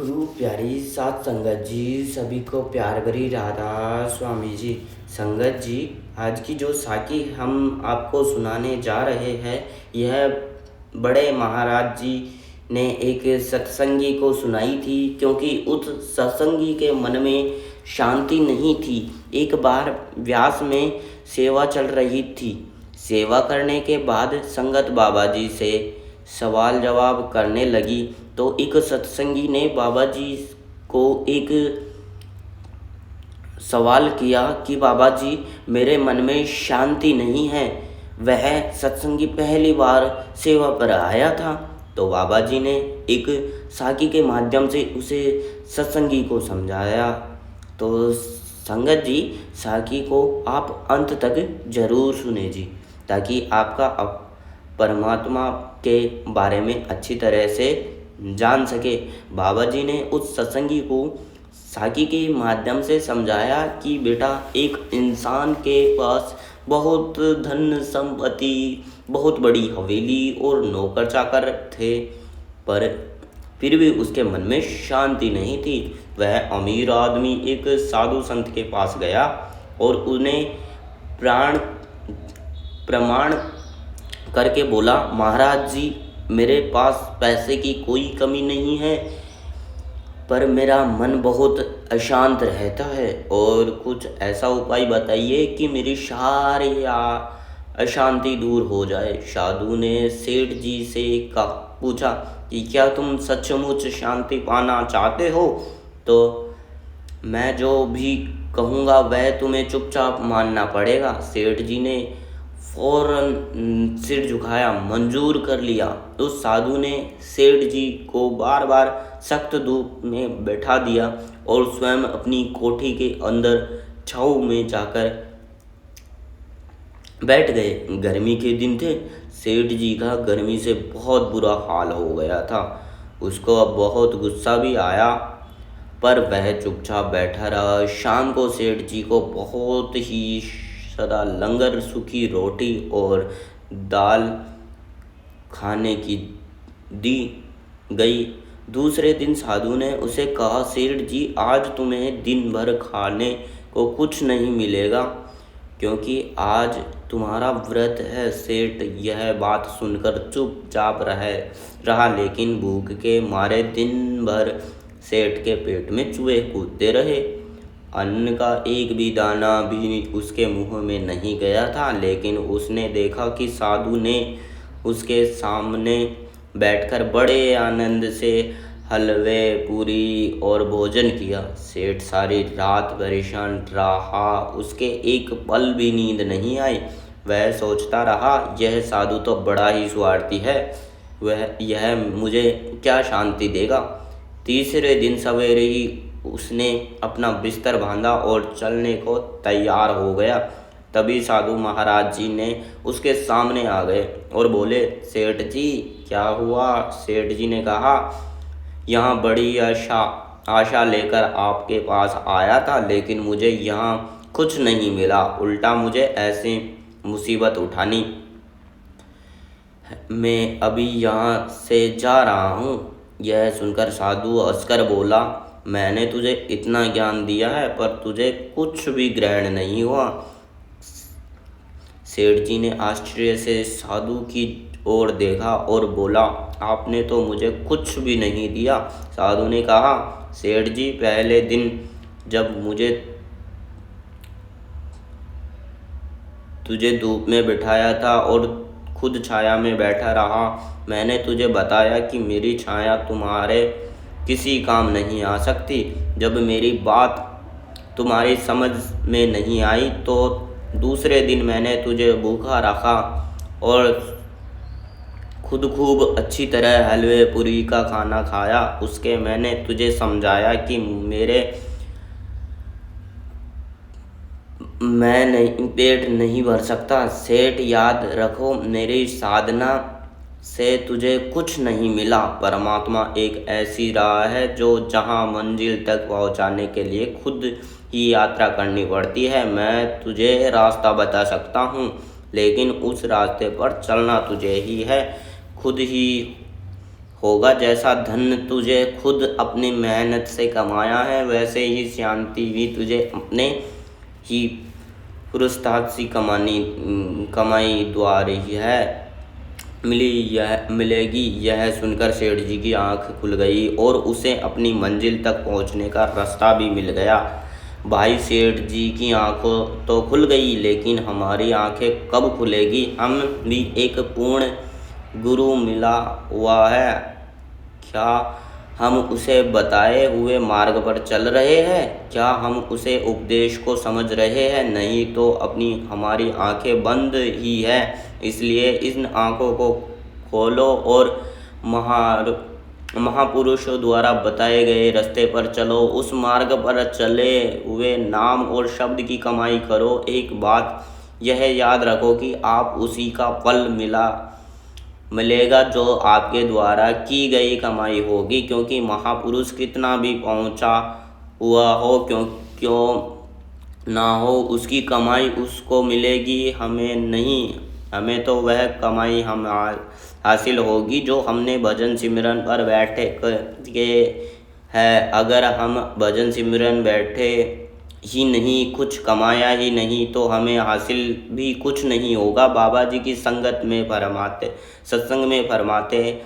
गुरु प्यारी सात संगत जी, सभी को प्यार भरी राधा स्वामी जी। संगत जी, आज की जो साखी हम आपको सुनाने जा रहे हैं, यह बड़े महाराज जी ने एक सत्संगी को सुनाई थी, क्योंकि उस सत्संगी के मन में शांति नहीं थी। एक बार व्यास में सेवा चल रही थी। सेवा करने के बाद संगत बाबा जी से सवाल जवाब करने लगी, तो एक सत्संगी ने बाबा जी को एक सवाल किया कि बाबा जी, मेरे मन में शांति नहीं है। वह सत्संगी पहली बार सेवा पर आया था। तो बाबा जी ने एक साखी के माध्यम से उसे सत्संगी को समझाया। तो संगत जी, साखी को आप अंत तक जरूर सुने जी, ताकि आपका परमात्मा के बारे में अच्छी तरह से जान सके। बाबा जी ने उस सत्संगी को साखी के माध्यम से समझाया कि बेटा, एक इंसान के पास बहुत धन संपत्ति, बहुत बड़ी हवेली और नौकर चाकर थे, पर फिर भी उसके मन में शांति नहीं थी। वह अमीर आदमी एक साधु संत के पास गया और उन्हें प्रमाण करके बोला, महाराज जी, मेरे पास पैसे की कोई कमी नहीं है, पर मेरा मन बहुत अशांत रहता है, और कुछ ऐसा उपाय बताइए कि मेरी सारी अशांति दूर हो जाए। साधु ने सेठ जी से पूछा कि क्या तुम सचमुच शांति पाना चाहते हो? तो मैं जो भी कहूँगा वह तुम्हें चुपचाप मानना पड़ेगा। सेठ जी ने फौरन सिर झुकाया, मंजूर कर लिया। उस साधु ने सेठ जी को बार बार सख्त धूप में बैठा दिया और स्वयं अपनी कोठी के अंदर छाँव में जाकर बैठ गए। गर्मी के दिन थे। सेठ जी का गर्मी से बहुत बुरा हाल हो गया था। उसको अब बहुत गुस्सा भी आया, पर वह चुपचाप बैठा रहा। शाम को सेठ जी को बहुत ही सदा लंगर, सूखी रोटी और दाल खाने की दी गई। दूसरे दिन साधु ने उसे कहा, सेठ जी, आज तुम्हें दिन भर खाने को कुछ नहीं मिलेगा, क्योंकि आज तुम्हारा व्रत है। सेठ यह बात सुनकर चुपचाप रहा, लेकिन भूख के मारे दिन भर सेठ के पेट में चूहे कूदते रहे। अन्न का एक भी दाना भी उसके मुंह में नहीं गया था, लेकिन उसने देखा कि साधु ने उसके सामने बैठकर बड़े आनंद से हलवे, पूरी और भोजन किया। सेठ सारी रात परेशान रहा, उसके एक पल भी नींद नहीं आई। वह सोचता रहा, यह साधु तो बड़ा ही स्वार्थी है, यह मुझे क्या शांति देगा। तीसरे दिन सवेरे ही उसने अपना बिस्तर बांधा और चलने को तैयार हो गया। तभी साधु महाराज जी ने उसके सामने आ गए और बोले, सेठ जी, क्या हुआ? सेठ जी ने कहा, यहाँ बड़ी आशा लेकर आपके पास आया था, लेकिन मुझे यहाँ कुछ नहीं मिला, उल्टा मुझे ऐसी मुसीबत उठानी। मैं अभी यहाँ से जा रहा हूँ। यह सुनकर साधु हंसकर बोला, मैंने तुझे इतना ज्ञान दिया है, पर तुझे कुछ भी ग्रहण नहीं हुआ। सेठ जी ने आश्चर्य से साधु की ओर देखा और बोला, आपने तो मुझे कुछ भी नहीं दिया। साधु ने कहा, सेठ जी, पहले दिन जब तुझे धूप में बिठाया था और खुद छाया में बैठा रहा, मैंने तुझे बताया कि मेरी छाया तुम्हारे किसी काम नहीं आ सकती। जब मेरी बात तुम्हारी समझ में नहीं आई, तो दूसरे दिन मैंने तुझे भूखा रखा और खुद खूब अच्छी तरह हलवे पूरी का खाना खाया। उसके मैंने तुझे समझाया कि मैं पेट नहीं भर सकता। सेठ, याद रखो, मेरी साधना से तुझे कुछ नहीं मिला। परमात्मा एक ऐसी राह है जो जहाँ मंजिल तक पहुँचाने के लिए खुद ही यात्रा करनी पड़ती है। मैं तुझे रास्ता बता सकता हूँ, लेकिन उस रास्ते पर चलना तुझे ही है। खुद ही होगा। जैसा धन तुझे खुद अपनी मेहनत से कमाया है, वैसे ही शांति भी तुझे अपने ही पुरुषार्थ से कमाई द्वारा ही है मिलेगी। यह सुनकर सेठ जी की आंख खुल गई और उसे अपनी मंजिल तक पहुंचने का रास्ता भी मिल गया। भाई, सेठ जी की आंखों तो खुल गई, लेकिन हमारी आंखें कब खुलेगी? हम भी एक पूर्ण गुरु मिला हुआ है, क्या हम उसे बताए हुए मार्ग पर चल रहे हैं? क्या हम उसे उपदेश को समझ रहे हैं? नहीं तो अपनी हमारी आंखें बंद ही है। इसलिए इन आंखों को खोलो और महापुरुषों द्वारा बताए गए रास्ते पर चलो। उस मार्ग पर चले हुए नाम और शब्द की कमाई करो। एक बात यह याद रखो कि आप उसी का फल मिलेगा जो आपके द्वारा की गई कमाई होगी, क्योंकि महापुरुष कितना भी पहुंचा हुआ हो, क्यों ना हो, उसकी कमाई उसको मिलेगी, हमें नहीं। हमें तो वह कमाई हम हासिल होगी जो हमने भजन सिमरन पर बैठे के है। अगर हम भजन सिमरन बैठे ही नहीं, कुछ कमाया ही नहीं, तो हमें हासिल भी कुछ नहीं होगा। बाबा जी की सत्संग में फरमाते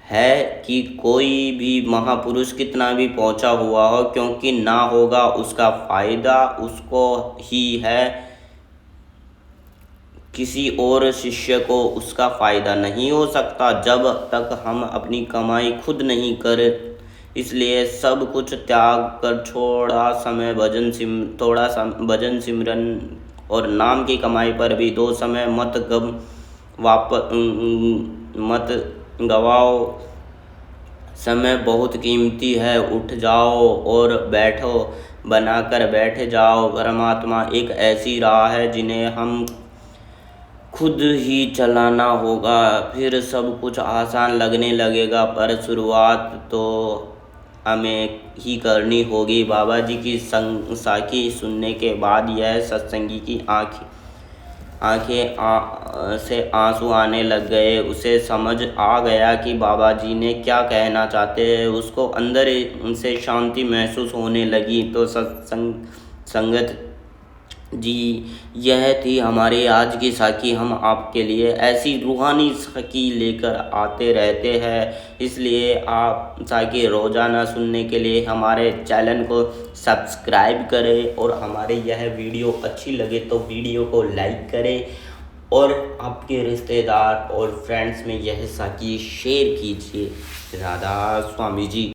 है कि कोई भी महापुरुष कितना भी पहुंचा हुआ हो, क्योंकि ना होगा उसका फायदा उसको ही है, किसी और शिष्य को उसका फायदा नहीं हो सकता जब तक हम अपनी कमाई खुद नहीं करें। इसलिए सब कुछ त्याग कर थोड़ा भजन सिमरन और नाम की कमाई पर भी दो समय मत गवाओ। समय बहुत कीमती है। उठ जाओ और बैठो बनाकर बैठ जाओ। परमात्मा एक ऐसी राह है जिन्हें हम खुद ही चलाना होगा, फिर सब कुछ आसान लगने लगेगा, पर शुरुआत तो हमें ही करनी होगी। बाबा जी की साखी सुनने के बाद यह सत्संगी की आंखें से आंसू आने लग गए। उसे समझ आ गया कि बाबा जी ने क्या कहना चाहते हैं। उसको अंदर से शांति महसूस होने लगी। तो संगत जी, यह थी हमारी आज की साखी। हम आपके लिए ऐसी रूहानी साखी लेकर आते रहते हैं, इसलिए आप साखी रोजाना सुनने के लिए हमारे चैनल को सब्सक्राइब करें और हमारे यह वीडियो अच्छी लगे तो वीडियो को लाइक करें और आपके रिश्तेदार और फ्रेंड्स में यह साखी शेयर कीजिए। राधा स्वामी जी।